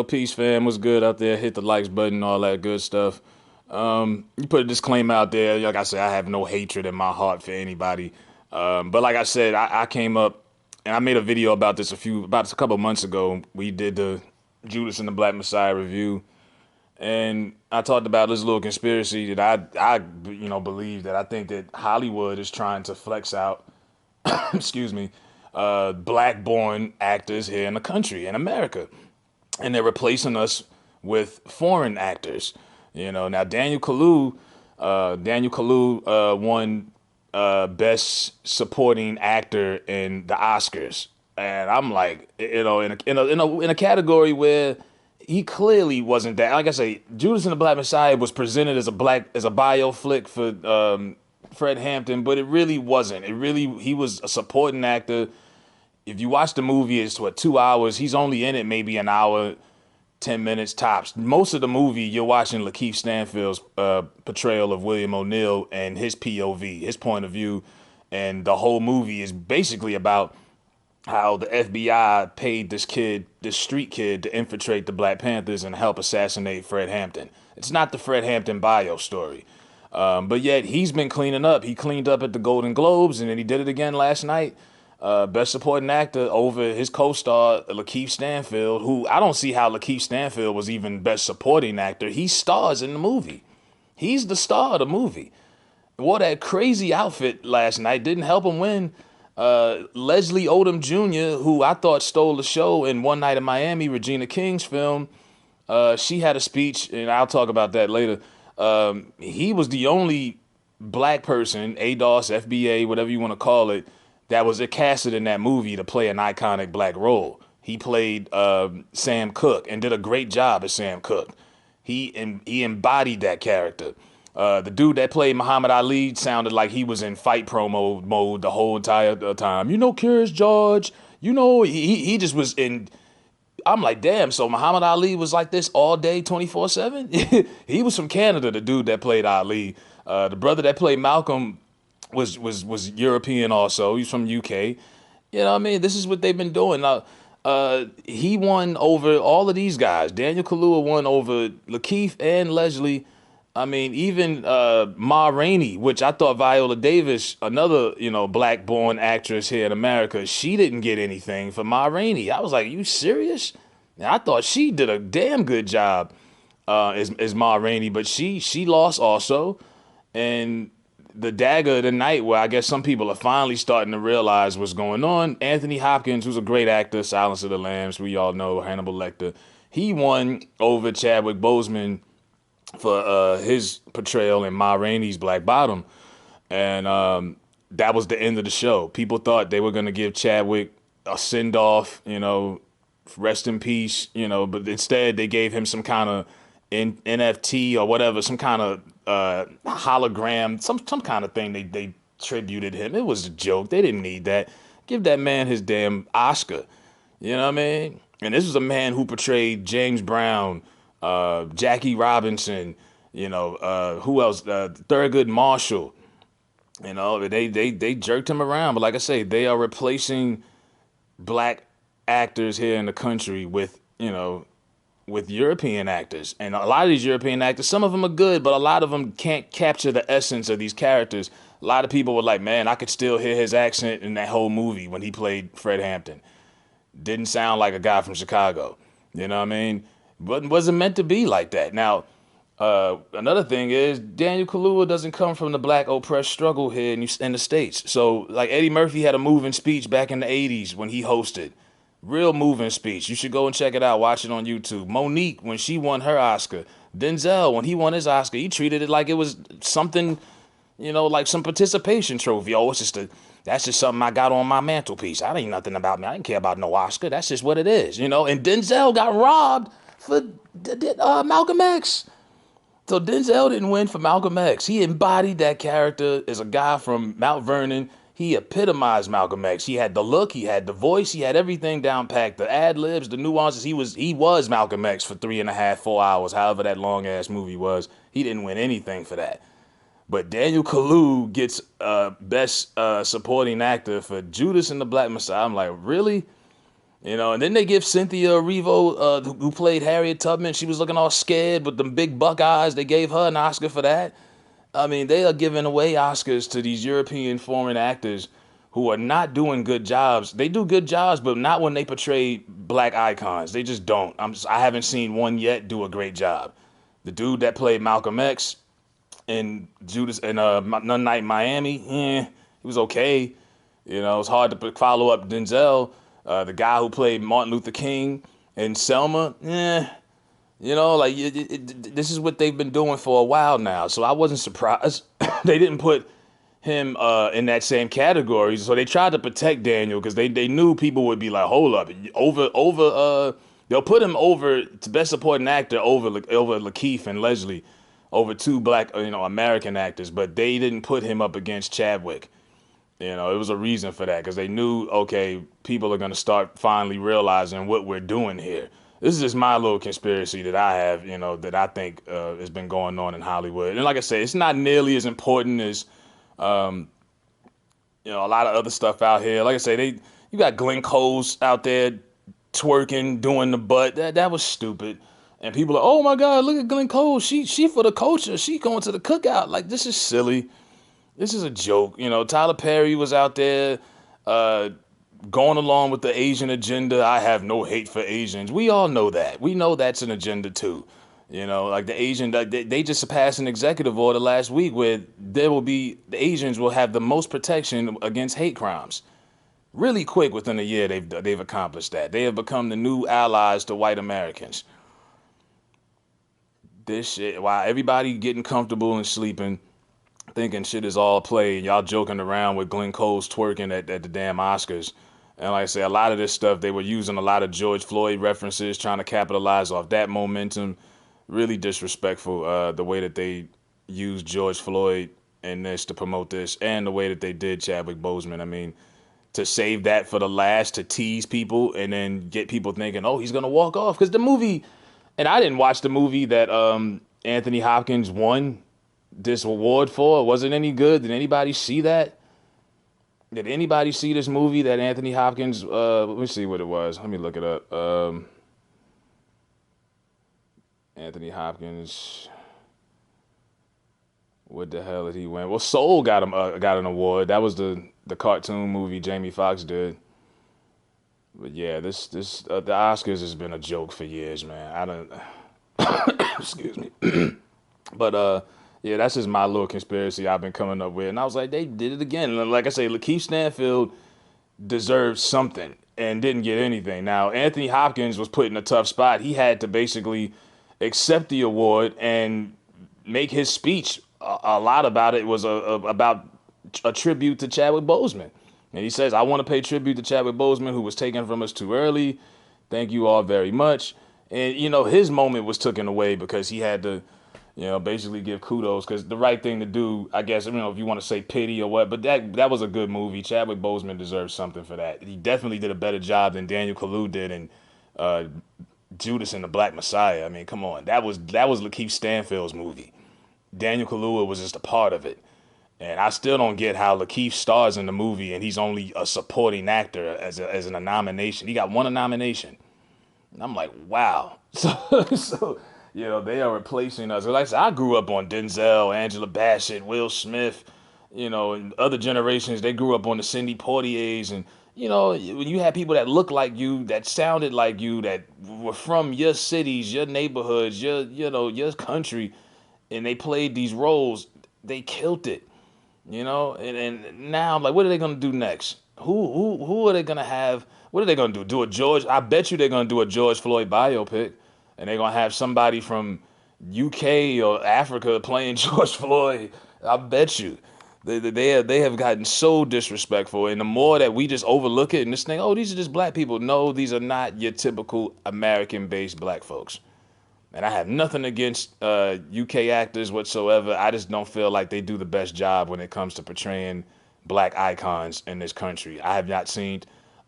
Peace, fam. What's good out there? Hit the likes button, all that good stuff. You put a disclaimer out there. Like I said, I have no hatred in my heart for anybody. But like I said, I came up and I made a video about this about a couple months ago. We did the Judas and the Black Messiah review, and I talked about this little conspiracy that I believe that I think that Hollywood is trying to flex out, excuse me, black-born actors here in the country, in America, and they're replacing us with foreign actors. Now Daniel Kaluuya won Best Supporting Actor in the Oscars, and I'm like, in a category where he clearly wasn't that. Like I say, Judas and the Black Messiah was presented as a bio flick for Fred Hampton, but it really wasn't. He was a supporting actor. If you watch the movie, it's 2 hours. He's only in it maybe an hour, 10 minutes tops. Most of the movie, you're watching Lakeith Stanfield's portrayal of William O'Neill and his POV, his point of view, and the whole movie is basically about how the FBI paid this street kid, to infiltrate the Black Panthers and help assassinate Fred Hampton. It's not the Fred Hampton bio story. But yet he's been cleaning up. He cleaned up at the Golden Globes, and then he did it again last night. Best Supporting Actor over his co-star Lakeith Stanfield, who I don't see how Lakeith Stanfield was even Best Supporting Actor. He stars in the movie. He's the star of the movie. Wore that crazy outfit last night. Didn't help him win. Leslie Odom Jr., who I thought stole the show in One Night in Miami, Regina King's film, she had a speech, and I'll talk about that later. He was the only black person, ADOS, FBA, whatever you want to call it, that was casted in that movie to play an iconic black role. He played Sam Cooke and did a great job as Sam Cooke. He embodied that character. The dude that played Muhammad Ali sounded like he was in fight promo mode the whole entire time. Curious George. He just was in. I'm like, damn. So Muhammad Ali was like this all day, 24/7. He was from Canada. The dude that played Ali, the brother that played Malcolm was European also. He's from UK. You know what I mean? This is what they've been doing. He won over all of these guys. Daniel Kaluuya won over Lakeith and Leslie. I mean, even Ma Rainey, which I thought Viola Davis, another, black-born actress here in America, she didn't get anything for Ma Rainey. I was like, you serious? And I thought she did a damn good job as Ma Rainey, but she lost also. And the dagger of the night, where I guess some people are finally starting to realize what's going on, Anthony Hopkins, who's a great actor, Silence of the Lambs, we all know, Hannibal Lecter, he won over Chadwick Boseman for his portrayal in Ma Rainey's Black Bottom. And that was the end of the show. People thought they were going to give Chadwick a send-off, rest in peace, but instead they gave him some kind of NFT or whatever, some kind of hologram, some kind of thing they tributed him. It was a joke. They didn't need that. Give that man his damn Oscar. You know what I mean? And this was a man who portrayed James Brown, Jackie Robinson, who else? Thurgood Marshall. They jerked him around. But like I say, they are replacing black actors here in the country with European actors. And a lot of these European actors, some of them are good, but a lot of them can't capture the essence of these characters. A lot of people were like, man, I could still hear his accent in that whole movie when he played Fred Hampton. Didn't sound like a guy from Chicago. You know what I mean? But wasn't meant to be like that. Now, another thing is Daniel Kaluuya doesn't come from the black oppressed struggle here in the States. So, like, Eddie Murphy had a moving speech back in the 80s when he hosted. Real moving speech. You should go and check it out. Watch it on YouTube. Monique, when she won her Oscar. Denzel, when he won his Oscar, he treated it like it was something, like some participation trophy. Oh, that's just something I got on my mantelpiece. I ain't nothing about me. I didn't care about no Oscar. That's just what it is, And Denzel got robbed for Malcolm X. So Denzel didn't win for Malcolm X. He embodied that character as a guy from Mount Vernon. He epitomized Malcolm X. He had the look, he had the voice, he had everything down packed. The ad libs, the nuances. He was Malcolm X for 3.5, 4 hours, however that long ass movie was. He didn't win anything for that. But Daniel Kaluuya gets Best Supporting Actor for Judas and the Black Messiah. I'm like, really? And then they give Cynthia Erivo, who played Harriet Tubman. She was looking all scared with them big buck eyes. They gave her an Oscar for that. I mean, they are giving away Oscars to these European foreign actors who are not doing good jobs. They do good jobs, but not when they portray black icons. They just don't. I haven't seen one yet do a great job. The dude that played Malcolm X in Judas and None Night in Miami, he was okay. It's hard to follow up Denzel. The guy who played Martin Luther King in Selma, like this is what they've been doing for a while now. So I wasn't surprised they didn't put him in that same category. So they tried to protect Daniel because they knew people would be like, hold up, they'll put him over to best supporting actor over Lakeith and Leslie, over two black American actors, but they didn't put him up against Chadwick. It was a reason for that because they knew, okay, people are going to start finally realizing what we're doing here. This is just my little conspiracy that I have, that I think has been going on in Hollywood. And like I said, it's not nearly as important as, a lot of other stuff out here. Like I say, you got Glen Close out there twerking, doing the butt. That was stupid. And people are, oh my God, look at Glen Close. She for the culture. She going to the cookout. Like, this is silly. This is a joke. Tyler Perry was out there going along with the Asian agenda. I have no hate for Asians. We all know that. We know that's an agenda too. Like the Asian, they just passed an executive order last week where the Asians will have the most protection against hate crimes. Really quick, within a year, they've accomplished that. They have become the new allies to white Americans. This shit, while everybody getting comfortable and sleeping, thinking shit is all play, and y'all joking around with Glen Close twerking at the damn Oscars. And like I say, a lot of this stuff, they were using a lot of George Floyd references, trying to capitalize off that momentum. Really disrespectful, the way that they used George Floyd in this to promote this, and the way that they did Chadwick Boseman. I mean, to save that for the last, to tease people and then get people thinking, oh, he's going to walk off. Because the movie, and I didn't watch the movie that Anthony Hopkins won this award for. Was it any good? Did anybody see that? Did anybody see this movie that Anthony Hopkins, let me see what it was. Let me look it up. Anthony Hopkins, what the hell did he win? Well, Soul got an award. That was the cartoon movie Jamie Foxx did. But yeah, the Oscars has been a joke for years, man. I don't excuse me. But yeah, that's just my little conspiracy I've been coming up with. And I was like, they did it again. And like I say, Lakeith Stanfield deserved something and didn't get anything. Now, Anthony Hopkins was put in a tough spot. He had to basically accept the award and make his speech. A lot about it was about a tribute to Chadwick Boseman. And he says, I want to pay tribute to Chadwick Boseman, who was taken from us too early. Thank you all very much. And, his moment was taken away because he had to, basically give kudos, because the right thing to do, I guess, if you want to say pity or what, but that was a good movie. Chadwick Boseman deserves something for that. He definitely did a better job than Daniel Kaluuya did in Judas and the Black Messiah. I mean, come on. That was Lakeith Stanfield's movie. Daniel Kaluuya was just a part of it. And I still don't get how Lakeith stars in the movie and he's only a supporting actor as a nomination. He got one nomination. And I'm like, wow. So they are replacing us. Like I said, I grew up on Denzel, Angela Bassett, Will Smith, and other generations, they grew up on the Sidney Poitiers. And, when you had people that looked like you, that sounded like you, that were from your cities, your neighborhoods, your country, and they played these roles, they killed it. And now I'm like, what are they gonna do next? Who are they gonna have? What are they gonna do? Do a George? I bet you they're gonna do a George Floyd biopic, and they're gonna have somebody from UK or Africa playing George Floyd. I bet you. They have gotten so disrespectful, and the more that we just overlook it and just think, oh, these are just black people. No, these are not your typical American-based black folks. And I have nothing against UK actors whatsoever. I just don't feel like they do the best job when it comes to portraying black icons in this country. I have not seen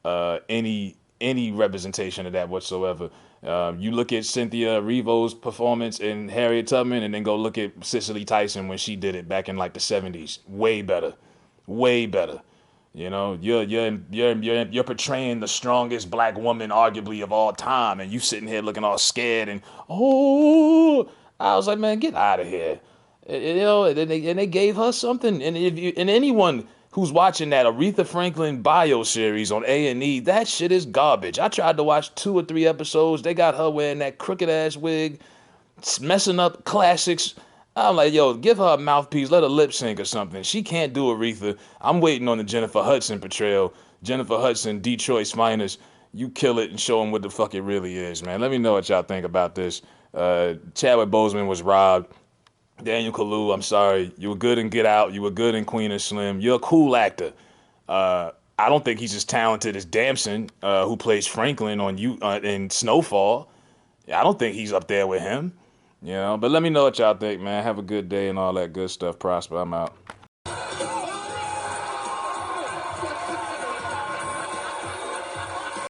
any representation of that whatsoever. You look at Cynthia Erivo's performance in Harriet Tubman, and then go look at Cicely Tyson when she did it back in like the 70s. Way better. Way better. You know, you're portraying the strongest black woman, arguably of all time, and you sitting here looking all scared and oh, I was like, man, get out of here. You know, and they gave her something. And if you and anyone who's watching that Aretha Franklin bio series on A&E, that shit is garbage. I tried to watch 2 or 3 episodes. They got her wearing that crooked ass wig, messing up classics. I'm like, yo, give her a mouthpiece, let her lip sync or something. She can't do Aretha. I'm waiting on the Jennifer Hudson portrayal. Jennifer Hudson, Detroit's finest. You kill it and show them what the fuck it really is, man. Let me know what y'all think about this. Chadwick Boseman was robbed. Daniel Kaluuya, I'm sorry. You were good in Get Out. You were good in Queen and Slim. You're a cool actor. I don't think he's as talented as Damson, who plays Franklin on you in Snowfall. Yeah, I don't think he's up there with him. You know, but let me know what y'all think, man. Have a good day and all that good stuff. Prosper. I'm out.